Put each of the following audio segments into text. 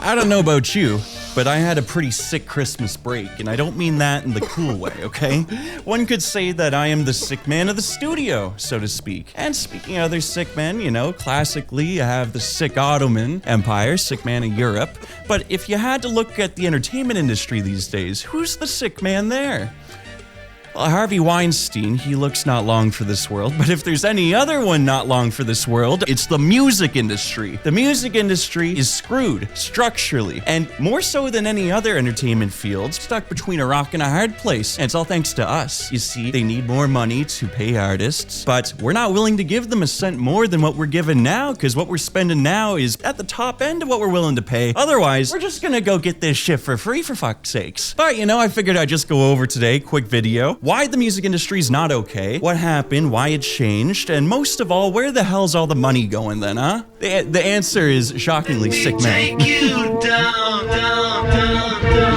I don't know about you, but I had a pretty sick Christmas break, and I don't mean that in the cool way, okay? One could say that I am the sick man of the studio, so to speak. And speaking of other sick men, you know, classically you have the sick Ottoman Empire, sick man of Europe. But if you had to look at the entertainment industry these days, who's the sick man there? Well, Harvey Weinstein, he looks not long for this world, but if there's any other one not long for this world, it's the music industry. The music industry is screwed, structurally, and more so than any other entertainment field, stuck between a rock and a hard place, and it's all thanks to us. You see, they need more money to pay artists, but we're not willing to give them a cent more than what we're given now, because what we're spending now is at the top end of what we're willing to pay. Otherwise, we're just gonna go get this shit for free, for fuck's sakes. But, you know, I figured I'd just go over today, quick video, why the music industry is not okay, what happened, why it changed, and most of all, where the hell's all the money going then, huh? The answer is shockingly sick man. Take you down, down, down, down.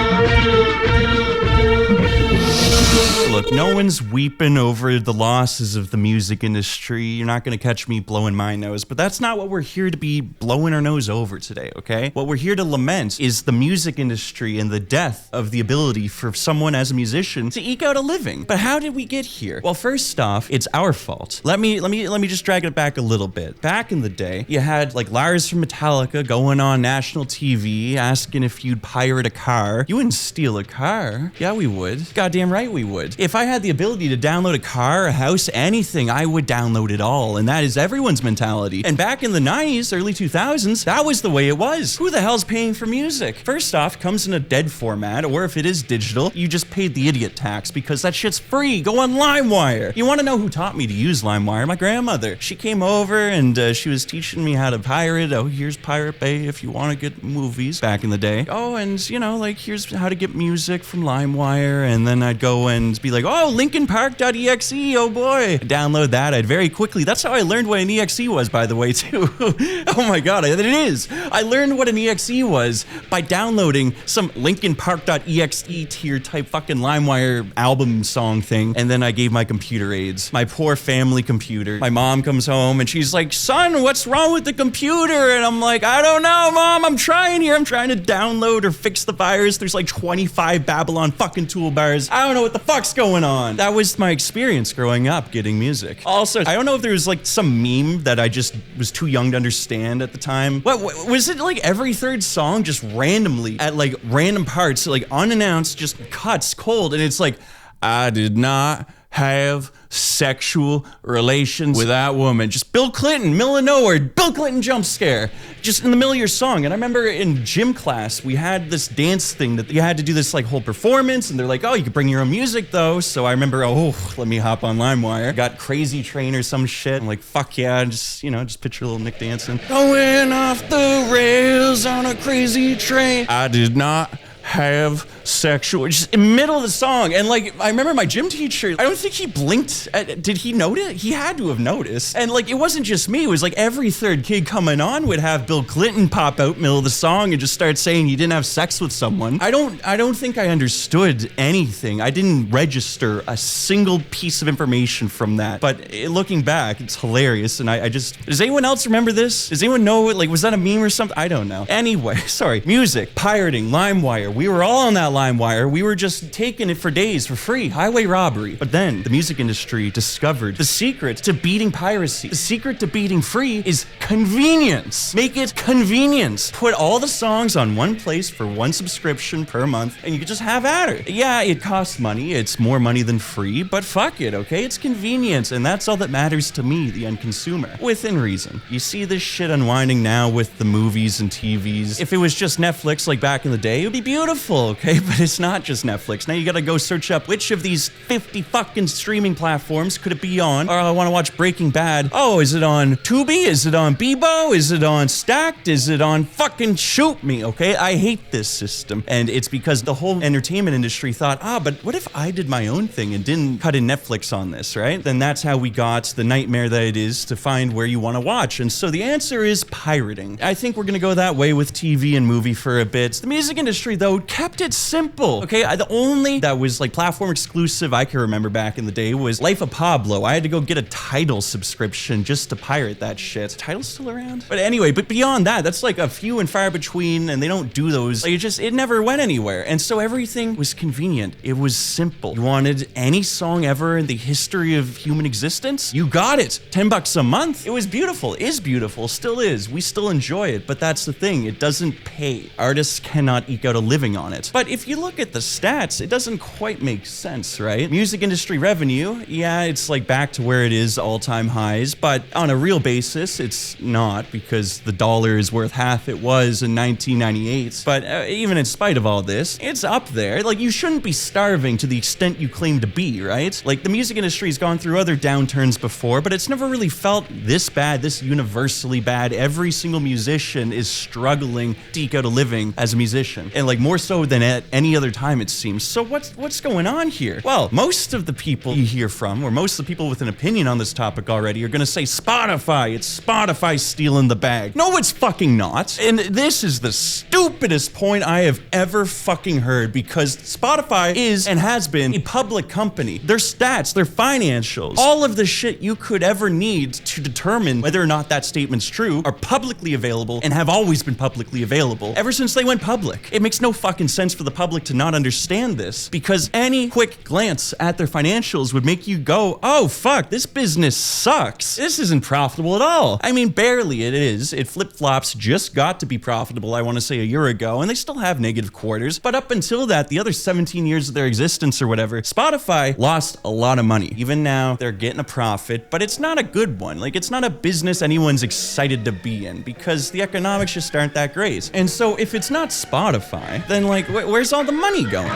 Look, no one's weeping over the losses of the music industry. You're not gonna catch me blowing my nose, but that's not what we're here to be blowing our nose over today, okay? What we're here to lament is the music industry and the death of the ability for someone as a musician to eke out a living. But how did we get here? Well, first off, it's our fault. Let me just drag it back a little bit. Back in the day, you had like Lars from Metallica going on national TV asking if you'd pirate a car. You wouldn't steal a car. Yeah, we would. Goddamn right we would. If I had the ability to download a car, a house, anything, I would download it all. And that is everyone's mentality. And back in the 90s, early 2000s, that was the way it was. Who the hell's paying for music? First off, it comes in a dead format, or if it is digital, you just paid the idiot tax because that shit's free. Go on LimeWire. You want to know who taught me to use LimeWire? My grandmother. She came over and she was teaching me how to pirate. Oh, here's Pirate Bay if you want to get movies back in the day. Oh, and you know, like here's how to get music from LimeWire. And then I'd go and be like, oh, LinkinPark.exe, oh boy. I'd download that. I'd very quickly. That's how I learned what an exe was, by the way, too. Oh my God, it is. I learned what an exe was by downloading some LinkinPark.exe tier type fucking LimeWire album song thing. And then I gave my computer aids. My poor family computer. My mom comes home and she's like, son, what's wrong with the computer? And I'm like, I don't know, Mom. I'm trying here. I'm trying to download or fix the virus. There's like 25 Babylon fucking toolbars. I don't know what the fuck's going on. That was my experience growing up getting music. Also, I don't know if there was like some meme that I just was too young to understand at the time. What was it like every third song just randomly at like random parts, like unannounced, just cuts cold. And it's like, I did not have sexual relations with that woman. Just Bill Clinton, middle of nowhere, Bill Clinton jump scare, just in the middle of your song. And I remember in gym class, we had this dance thing that you had to do this like whole performance, and they're like, oh, you could bring your own music though. So I remember, oh, let me hop on LimeWire. Got Crazy Train or some shit. I'm like, fuck yeah, just, you know, just picture little Nick dancing. Going off the rails on a crazy train. I did not have sexual, just in the middle of the song. And like, I remember my gym teacher, I don't think he blinked. Did he notice? He had to have noticed. And like, it wasn't just me. It was like every third kid coming on would have Bill Clinton pop out middle of the song and just start saying he didn't have sex with someone. I don't think I understood anything. I didn't register a single piece of information from that. But looking back, it's hilarious. And I just, does anyone else remember this? Does anyone know, like, was that a meme or something? I don't know. Anyway, sorry. Music, pirating, LimeWire. We were all on that LimeWire. We were just taking it for days for free. Highway robbery. But then the music industry discovered the secret to beating piracy. The secret to beating free is convenience. Make it convenience. Put all the songs on one place for one subscription per month, and you can just have at it. Yeah, it costs money. It's more money than free, but fuck it, okay? It's convenience, and that's all that matters to me, the end consumer. Within reason. You see this shit unwinding now with the movies and TVs. If it was just Netflix like back in the day, it would be beautiful, okay? But it's not just Netflix. Now you gotta go search up which of these 50 fucking streaming platforms could it be on? Or I wanna watch Breaking Bad. Oh, is it on Tubi? Is it on Bebo? Is it on Stacked? Is it on fucking Shoot Me, okay? I hate this system. And it's because the whole entertainment industry thought, but what if I did my own thing and didn't cut in Netflix on this, right? Then that's how we got the nightmare that it is to find where you wanna watch. And so the answer is pirating. I think we're gonna go that way with TV and movie for a bit. The music industry, though, kept it simple. simple. Okay, the only that was like platform exclusive I can remember back in the day was Life of Pablo. I had to go get a Tidal subscription just to pirate that shit. Tidal's still around? But anyway, but beyond that, that's like a few and far between, and they don't do those. Like it never went anywhere. And so everything was convenient. It was simple. You wanted any song ever in the history of human existence? You got it. $10 a month. It was beautiful, is beautiful, still is. We still enjoy it, but that's the thing. It doesn't pay. Artists cannot eke out a living on it. But if you look at the stats, it doesn't quite make sense, right? Music industry revenue, yeah, it's like back to where it is, all-time highs, but on a real basis, it's not, because the dollar is worth half it was in 1998. But even in spite of all this, it's up there. Like, you shouldn't be starving to the extent you claim to be, right? Like, the music industry's gone through other downturns before, but it's never really felt this bad, this universally bad. Every single musician is struggling to eke out a living as a musician, and like more so than at any other time, it seems. So what's going on here? Well, most of the people you hear from, or most of the people with an opinion on this topic already, are gonna say Spotify. It's Spotify stealing the bag. No, it's fucking not. And this is the stupidest point I have ever fucking heard, because Spotify is and has been a public company. Their stats, their financials, all of the shit you could ever need to determine whether or not that statement's true are publicly available and have always been publicly available ever since they went public. It makes no fucking sense for the public to not understand this, because any quick glance at their financials would make you go, oh fuck, this business sucks. This isn't profitable at all. I mean, barely it is. It flip-flops, just got to be profitable, I want to say a year ago, and they still have negative quarters. But up until that, the other 17 years of their existence or whatever, Spotify lost a lot of money. Even now, they're getting a profit, but it's not a good one. Like, it's not a business anyone's excited to be in, because the economics just aren't that great. And so if it's not Spotify, then like, where's all the money going?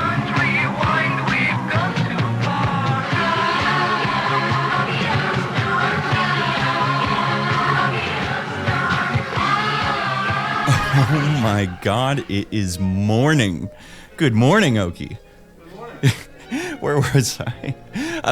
Oh my God, it is morning. Good morning, Oki. Good morning. Where was I?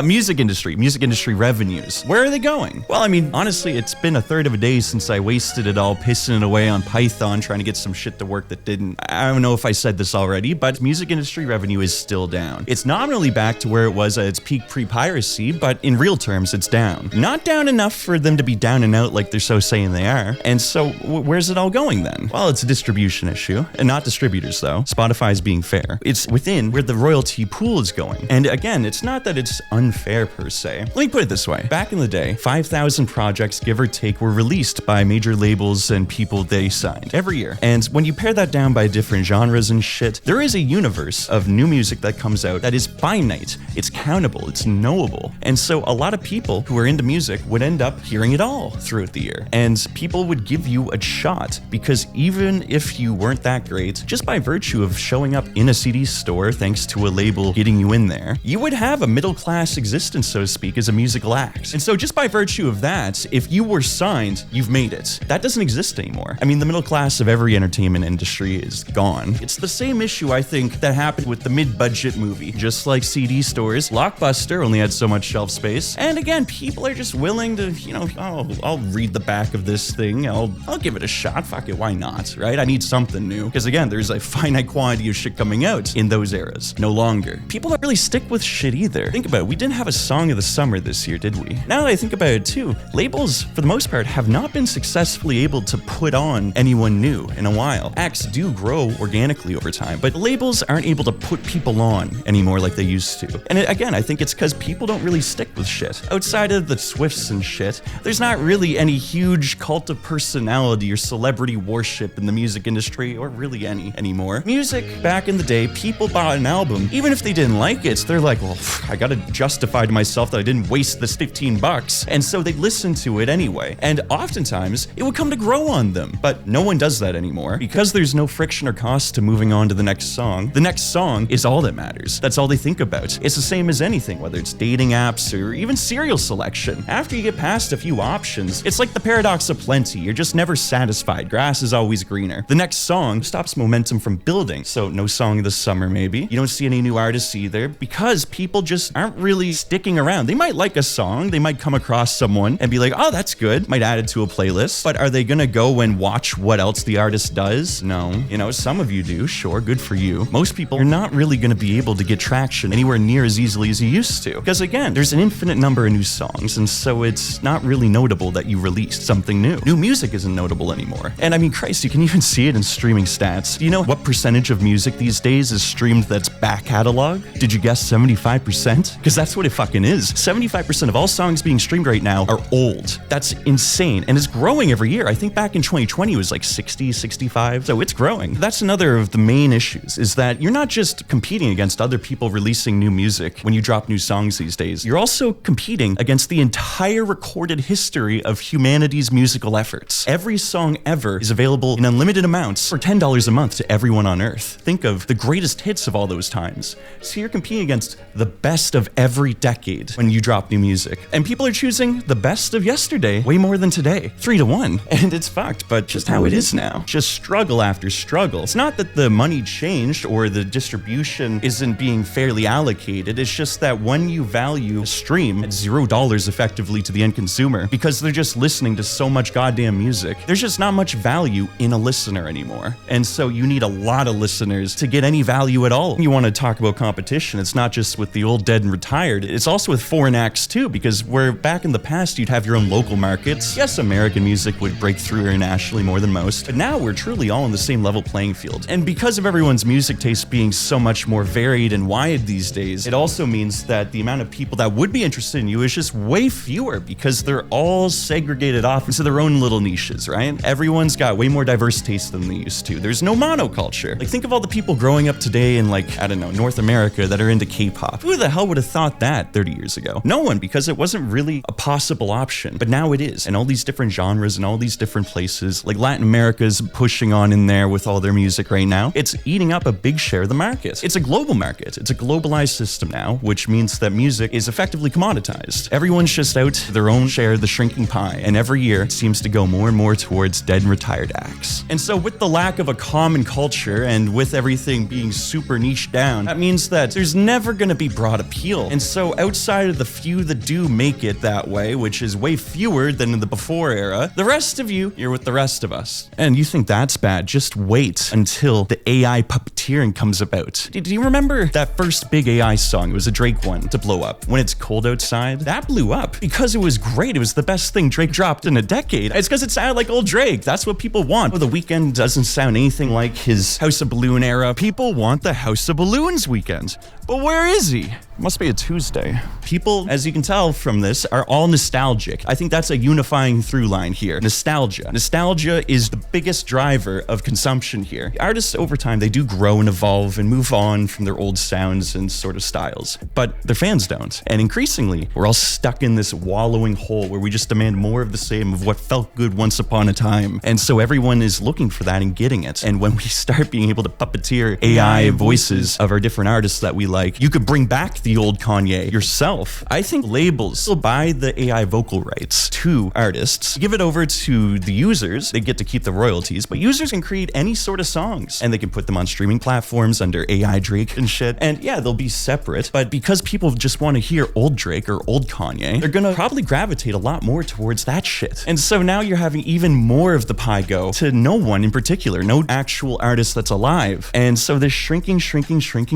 Music industry revenues. Where are they going? Well, I mean, honestly, it's been a third of a day since I wasted it all pissing it away on Python trying to get some shit to work that didn't. I don't know if I said this already, but music industry revenue is still down. It's nominally back to where it was at its peak pre-piracy, but in real terms, it's down. Not down enough for them to be down and out like they're so saying they are. And so, where's it all going then? Well, it's a distribution issue, and not distributors though. Spotify is being fair. It's within where the royalty pool is going. And again, it's not that it's unfair per se. Let me put it this way. Back in the day, 5,000 projects, give or take, were released by major labels and people they signed every year. And when you pare that down by different genres and shit, there is a universe of new music that comes out that is finite, it's countable, it's knowable. And so a lot of people who are into music would end up hearing it all throughout the year. And people would give you a shot, because even if you weren't that great, just by virtue of showing up in a CD store thanks to a label getting you in there, you would have a middle-class existence, so to speak, as a musical act. And so just by virtue of that, if you were signed, you've made it. That doesn't exist anymore. I mean, the middle class of every entertainment industry is gone. It's the same issue, I think, that happened with the mid-budget movie. Just like CD stores, Blockbuster only had so much shelf space. And again, people are just willing to, you know, I'll read the back of this thing. I'll give it a shot. Fuck it, why not, right? I need something new. Because again, there's a finite quantity of shit coming out in those eras. No longer. People don't really stick with shit either. Think about it, we didn't have a song of the summer this year, did we? Now that I think about it too, labels, for the most part, have not been successfully able to put on anyone new in a while. Acts do grow organically over time, but labels aren't able to put people on anymore like they used to. And again, I think it's because people don't really stick with shit. Outside of the Swifts and shit, there's not really any huge cult of personality or celebrity worship in the music industry, or really any anymore. Music, back in the day, people bought an album, even if they didn't like it, they're like, well, I gotta justify to myself that I didn't waste this $15. And so they listened to it anyway. And oftentimes, it would come to grow on them. But no one does that anymore. Because there's no friction or cost to moving on to the next song is all that matters. That's all they think about. It's the same as anything, whether it's dating apps or even cereal selection. After you get past a few options, it's like the paradox of plenty. You're just never satisfied. Grass is always greener. The next song stops momentum from building. So no song of the summer, maybe. You don't see any new artists either, because because people just aren't really sticking around. They might like a song, they might come across someone and be like, oh, that's good, might add it to a playlist, but are they gonna go and watch what else the artist does? No. You know, some of you do, sure, good for you. Most people, you're not really gonna be able to get traction anywhere near as easily as you used to. Because again, there's an infinite number of new songs, and so it's not really notable that you released something new. New music isn't notable anymore. And I mean, Christ, you can even see it in streaming stats. Do you know what percentage of music these days is streamed that's back catalog? Did you guess 75%? Because that's what it fucking is. 75% of all songs being streamed right now are old. That's insane. And it's growing every year. I think back in 2020 it was like 60, 65. So it's growing. That's another of the main issues, is that you're not just competing against other people releasing new music when you drop new songs these days. You're also competing against the entire recorded history of humanity's musical efforts. Every song ever is available in unlimited amounts for $10 a month to everyone on Earth. Think of the greatest hits of all those times. So you're competing against the best of every decade when you drop new music. And people are choosing the best of yesterday way more than today. 3-1. And it's fucked, but just how it is now. Just struggle after struggle. It's not that the money changed or the distribution isn't being fairly allocated. It's just that when you value a stream at $0 effectively to the end consumer, because they're just listening to so much goddamn music, there's just not much value in a listener anymore. And so you need a lot of listeners to get any value at all. You want to talk about competition, it's not just with the old, dead, and retired, it's also with foreign acts too, because where back in the past you'd have your own local markets. Yes, American music would break through internationally more than most, but now we're truly all on the same level playing field. And because of everyone's music taste being so much more varied and wide these days, it also means that the amount of people that would be interested in you is just way fewer, because they're all segregated off into their own little niches, right? Everyone's got way more diverse taste than they used to. There's no monoculture. Like, think of all the people growing up today in, like, I don't know, North America that are into K-pop. Who the hell would have thought that 30 years ago? No one, because it wasn't really a possible option. But now it is. And all these different genres and all these different places, like Latin America's pushing on in there with all their music right now. It's eating up a big share of the market. It's a global market. It's a globalized system now, which means that music is effectively commoditized. Everyone's just out their own share of the shrinking pie, and every year it seems to go more and more towards dead and retired acts. And so with the lack of a common culture and with everything being super niche down, that means that there's never going to be broad appeal. And so outside of the few that do make it that way, which is way fewer than in the before era, the rest of you, you're with the rest of us. And you think that's bad, just wait until the AI puppeteering comes about. Do you remember that first big AI song? It was a Drake one to blow up. When It's Cold Outside, that blew up because it was great. It was the best thing Drake dropped in a decade. It's because it sounded like old Drake. That's what people want. Oh, The Weeknd doesn't sound anything like his House of Balloon era. People want the House of Balloons weekend. But where is he? Must be a Tuesday. People, as you can tell from this, are all nostalgic. I think that's a unifying through line here. Nostalgia. Nostalgia is the biggest driver of consumption here. Artists over time, they do grow and evolve and move on from their old sounds and sort of styles, but their fans don't. And increasingly, we're all stuck in this wallowing hole where we just demand more of the same of what felt good once upon a time. And so everyone is looking for that and getting it. And when we start being able to puppeteer AI voices of our different artists that we like, you could bring back the old Kanye yourself. I think labels will buy the AI vocal rights to artists, give it over to the users. They get to keep the royalties, but users can create any sort of songs and they can put them on streaming platforms under AI Drake and shit. And yeah, they'll be separate, but because people just want to hear old Drake or old Kanye, they're gonna probably gravitate a lot more towards that shit. And so now you're having even more of the pie go to no one in particular, no actual artist that's alive. And so this shrinking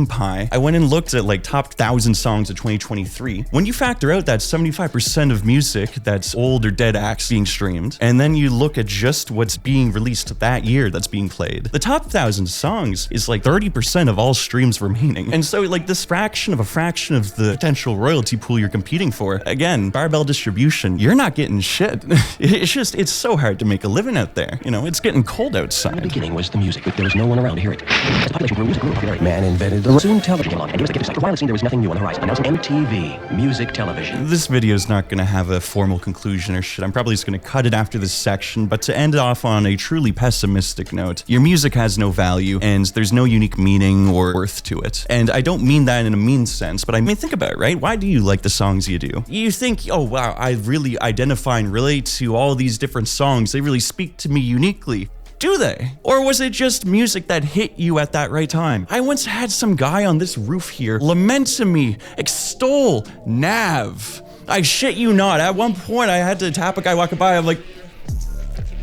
pie, I went and looked at like top 1,000 songs of 2023. When you factor out that 75% of music that's old or dead acts being streamed, and then you look at just what's being released that year that's being played, the top 1,000 songs is like 30% of all streams remaining. And so like this fraction of the potential royalty pool you're competing for, again, barbell distribution, you're not getting shit. It's so hard to make a living out there. You know, it's getting cold outside. In the beginning was the music, but there was no one around to hear it. As the population grew, music grew popularity. Man invented the soon television came along, and it was the gift. While it seemed there was nothing new on the horizon, announcing MTV, music television. This video is not going to have a formal conclusion or shit. I'm probably just going to cut it after this section, but to end off on a truly pessimistic note, your music has no value, and there's no unique meaning or worth to it. And I don't mean that in a mean sense, but I mean, think about it, right? Why do you like the songs you do? You think, oh wow, I really identify and relate to all these different songs. They really speak to me uniquely. Do they? Or was it just music that hit you at that right time? I once had some guy on this roof here lament to me, extol Nav. I shit you not. At one point, I had to tap a guy walking by. I'm like,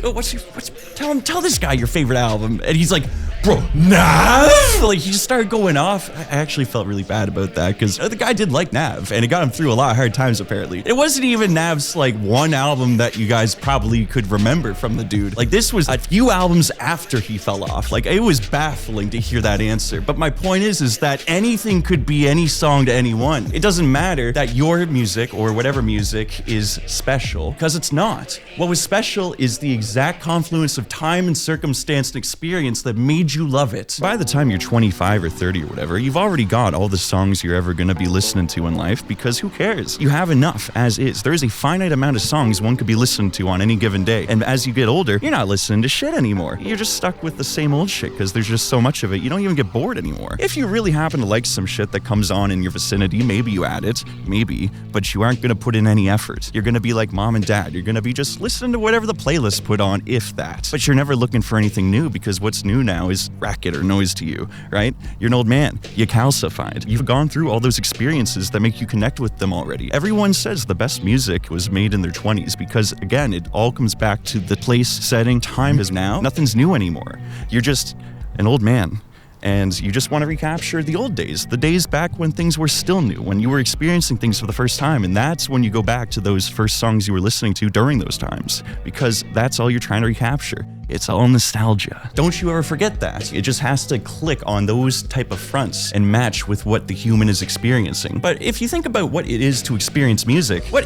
oh, tell this guy your favorite album. And he's like, bro, Nav? Like, he just started going off. I actually felt really bad about that because the guy did like Nav and it got him through a lot of hard times, apparently. It wasn't even Nav's, like, one album that you guys probably could remember from the dude. Like, this was a few albums after he fell off. Like, it was baffling to hear that answer. But my point is that anything could be any song to anyone. It doesn't matter that your music or whatever music is special, because it's not. What was special is the exact confluence of time and circumstance and experience that made you love it. By the time you're 25 or 30 or whatever, you've already got all the songs you're ever gonna be listening to in life, because who cares? You have enough as is. There is a finite amount of songs one could be listening to on any given day. And as you get older, you're not listening to shit anymore. You're just stuck with the same old shit because there's just so much of it, you don't even get bored anymore. If you really happen to like some shit that comes on in your vicinity, maybe you add it, maybe, but you aren't gonna put in any effort. You're gonna be like mom and dad. You're gonna be just listening to whatever the playlist put on, if that. But you're never looking for anything new because what's new now is racket or noise to you, right? You're an old man. You calcified. You've gone through all those experiences that make you connect with them already. Everyone says the best music was made in their 20s because, again, it all comes back to the place, setting, time is now. Nothing's new anymore. You're just an old man. And you just want to recapture the old days, the days back when things were still new, when you were experiencing things for the first time. And that's when you go back to those first songs you were listening to during those times, because that's all you're trying to recapture. It's all nostalgia. Don't you ever forget that. It just has to click on those type of fronts and match with what the human is experiencing. But if you think about what it is to experience music, what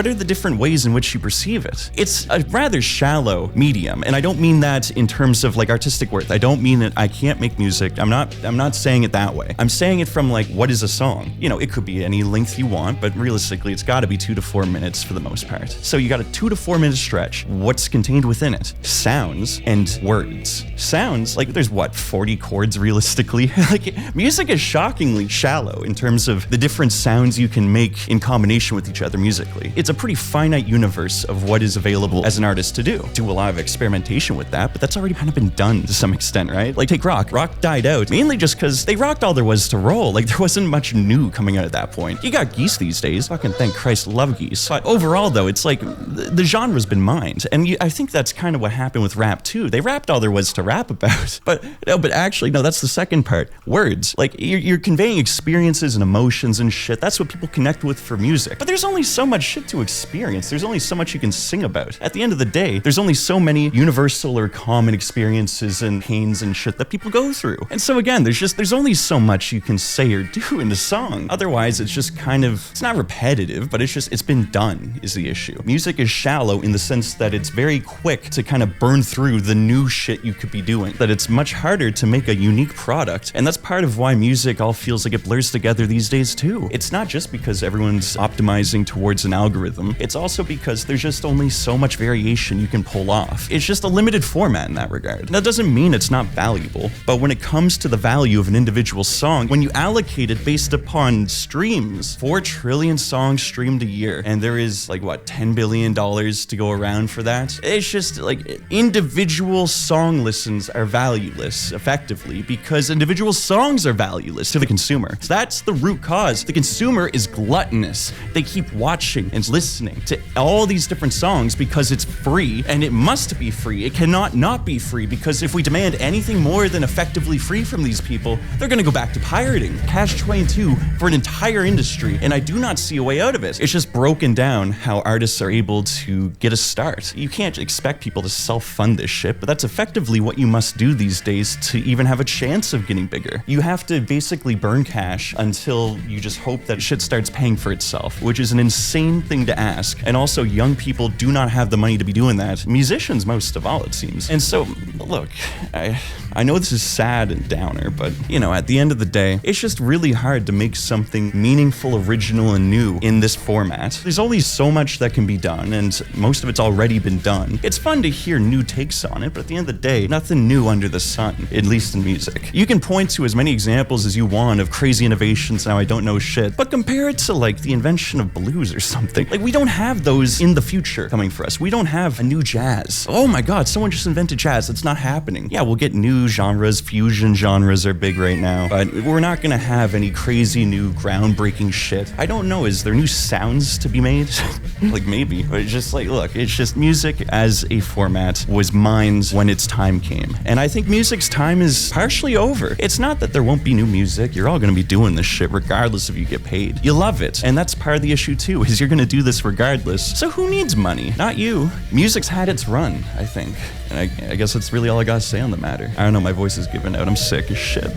are the different ways in which you perceive it? It's a rather shallow medium, and I don't mean that in terms of like artistic worth. I don't mean that I can't make music. I'm not saying it that way. I'm saying it from like, what is a song? You know, it could be any length you want, but realistically, it's got to be 2 to 4 minutes for the most part. So you got a 2 to 4 minute stretch. What's contained within it? Sounds and words. Sounds, like there's what, 40 chords realistically? Like, music is shockingly shallow in terms of the different sounds you can make in combination with each other musically. It's a pretty finite universe of what is available as an artist to do. Do a lot of experimentation with that, but that's already kind of been done to some extent, right? Like, take rock. Rock died out, mainly just because they rocked all there was to roll. Like, there wasn't much new coming out at that point. You got Geese these days. Fucking thank Christ, love Geese. But overall, though, it's like the genre's been mined. And I think that's kind of what happened with rap, too. They rapped all there was to rap about. But actually, no, that's the second part. Words. Like, you're conveying experiences and emotions and shit. That's what people connect with for music. But there's only so much shit to experience. There's only so much you can sing about. At the end of the day, there's only so many universal or common experiences and pains and shit that people go through. And so again, there's only so much you can say or do in a song. Otherwise, it's just kind of, it's not repetitive, but it's been done is the issue. Music is shallow in the sense that it's very quick to kind of burn through the new shit you could be doing. That it's much harder to make a unique product. And that's part of why music all feels like it blurs together these days too. It's not just because everyone's optimizing towards an algorithm. It's also because there's just only so much variation you can pull off. It's just a limited format in that regard. That doesn't mean it's not valuable, but when it comes to the value of an individual song, when you allocate it based upon streams, 4 trillion songs streamed a year, and there is like what, $10 billion to go around for that? It's just like individual song listens are valueless effectively because individual songs are valueless to the consumer. So that's the root cause. The consumer is gluttonous. They keep watching and listening to all these different songs because it's free, and it must be free. It cannot not be free, because if we demand anything more than effectively free from these people, they're gonna go back to pirating. Catch-22 for an entire industry, and I do not see a way out of it. It's just broken down how artists are able to get a start. You can't expect people to self-fund this shit, but that's effectively what you must do these days to even have a chance of getting bigger. You have to basically burn cash until you just hope that shit starts paying for itself, which is an insane thing to ask. And also, young people do not have the money to be doing that. Musicians, most of all, it seems. And so, look, I know this is sad and downer, but, you know, at the end of the day, it's just really hard to make something meaningful, original, and new in this format. There's only so much that can be done, and most of it's already been done. It's fun to hear new takes on it, but at the end of the day, nothing new under the sun, at least in music. You can point to as many examples as you want of crazy innovations now I don't know shit, but compare it to like the invention of blues or something. Like we don't have those in the future coming for us. We don't have a new jazz. Oh my god, someone just invented jazz. It's not happening. Yeah, we'll get new genres, fusion genres are big right now, but we're not gonna have any crazy new groundbreaking shit. I don't know, is there new sounds to be made? Like maybe, but it's just like, look, it's just music as a format was mined when its time came. And I think music's time is partially over. It's not that there won't be new music. You're all gonna be doing this shit regardless if you get paid. You love it. And that's part of the issue too, is you're gonna do this regardless. So who needs money? Not you. Music's had its run, I think. And I guess that's really all I gotta say on the matter. I don't know, my voice is giving out. I'm sick as shit.